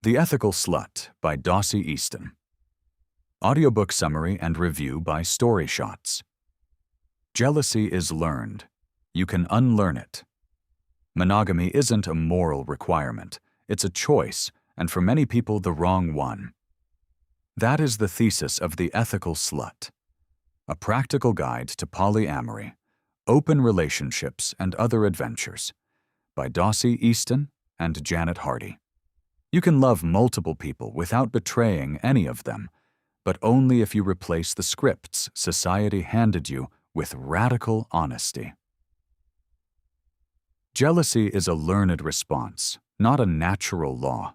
The Ethical Slut by Dossie Easton. Audiobook summary and review by StoryShots. Jealousy is learned. You can unlearn it. Monogamy isn't a moral requirement. It's a choice, and for many people, the wrong one. That is the thesis of The Ethical Slut, a practical guide to polyamory, open relationships, and other adventures, by Dossie Easton and Janet Hardy. You can love multiple people without betraying any of them, but only if you replace the scripts society handed you with radical honesty. Jealousy is a learned response, not a natural law.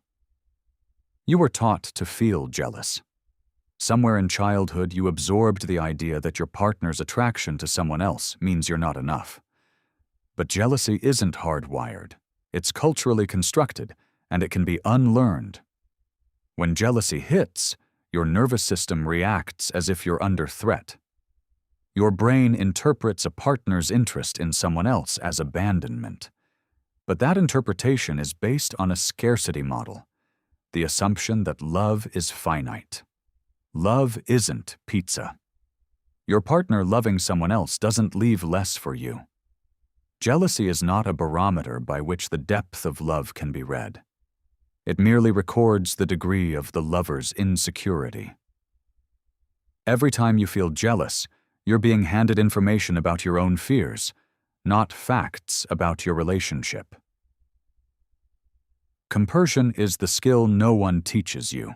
You were taught to feel jealous. Somewhere in childhood, you absorbed the idea that your partner's attraction to someone else means you're not enough. But jealousy isn't hardwired. It's culturally constructed, and it can be unlearned. When jealousy hits, your nervous system reacts as if you're under threat. Your brain interprets a partner's interest in someone else as abandonment. But that interpretation is based on a scarcity model, the assumption that love is finite. Love isn't pizza. Your partner loving someone else doesn't leave less for you. Jealousy is not a barometer by which the depth of love can be read. It merely records the degree of the lover's insecurity. Every time you feel jealous, you're being handed information about your own fears, not facts about your relationship. Compersion is the skill no one teaches you.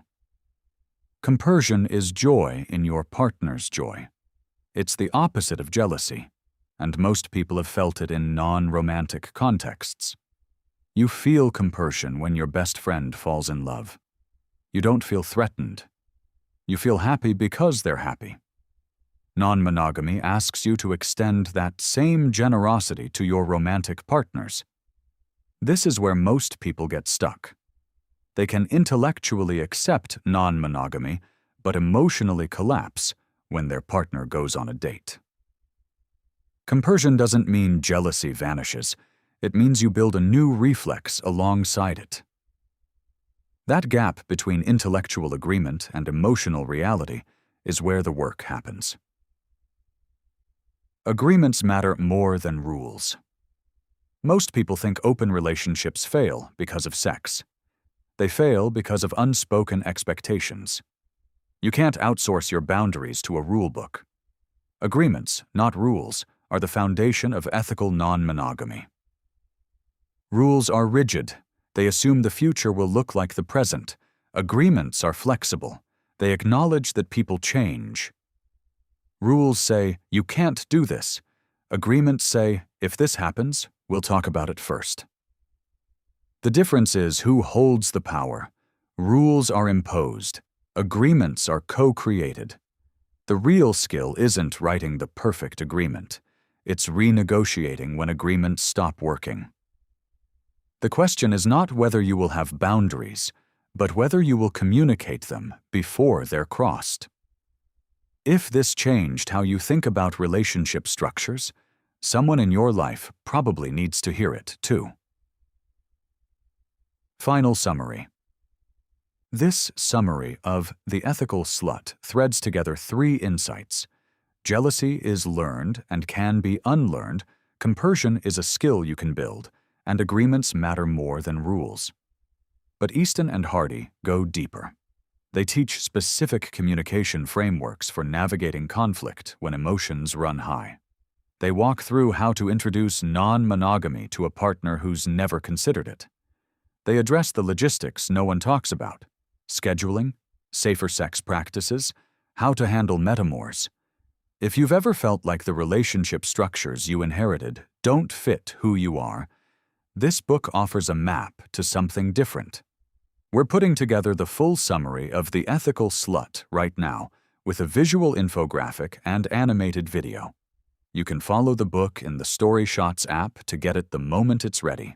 Compersion is joy in your partner's joy. It's the opposite of jealousy, and most people have felt it in non-romantic contexts. You feel compersion when your best friend falls in love. You don't feel threatened. You feel happy because they're happy. Non-monogamy asks you to extend that same generosity to your romantic partners. This is where most people get stuck. They can intellectually accept non-monogamy, but emotionally collapse when their partner goes on a date. Compersion doesn't mean jealousy vanishes. It means you build a new reflex alongside it. That gap between intellectual agreement and emotional reality is where the work happens. Agreements matter more than rules. Most people think open relationships fail because of sex. They fail because of unspoken expectations. You can't outsource your boundaries to a rulebook. Agreements, not rules, are the foundation of ethical non-monogamy. Rules are rigid. They assume the future will look like the present. Agreements are flexible. They acknowledge that people change. Rules say, you can't do this. Agreements say, if this happens, we'll talk about it first. The difference is who holds the power. Rules are imposed. Agreements are co-created. The real skill isn't writing the perfect agreement. It's renegotiating when agreements stop working. The question is not whether you will have boundaries, but whether you will communicate them before they're crossed. If this changed how you think about relationship structures, someone in your life probably needs to hear it too. Final summary. This summary of The Ethical Slut threads together 3 insights. Jealousy is learned and can be unlearned. Compersion is a skill you can build, and agreements matter more than rules. But Easton and Hardy go deeper. They teach specific communication frameworks for navigating conflict when emotions run high. They walk through how to introduce non-monogamy to a partner who's never considered it. They address the logistics no one talks about: scheduling, safer sex practices, how to handle metamors. If you've ever felt like the relationship structures you inherited don't fit who you are, this book offers a map to something different. We're putting together the full summary of The Ethical Slut right now, with a visual infographic and animated video. You can follow the book in the StoryShots app to get it the moment it's ready.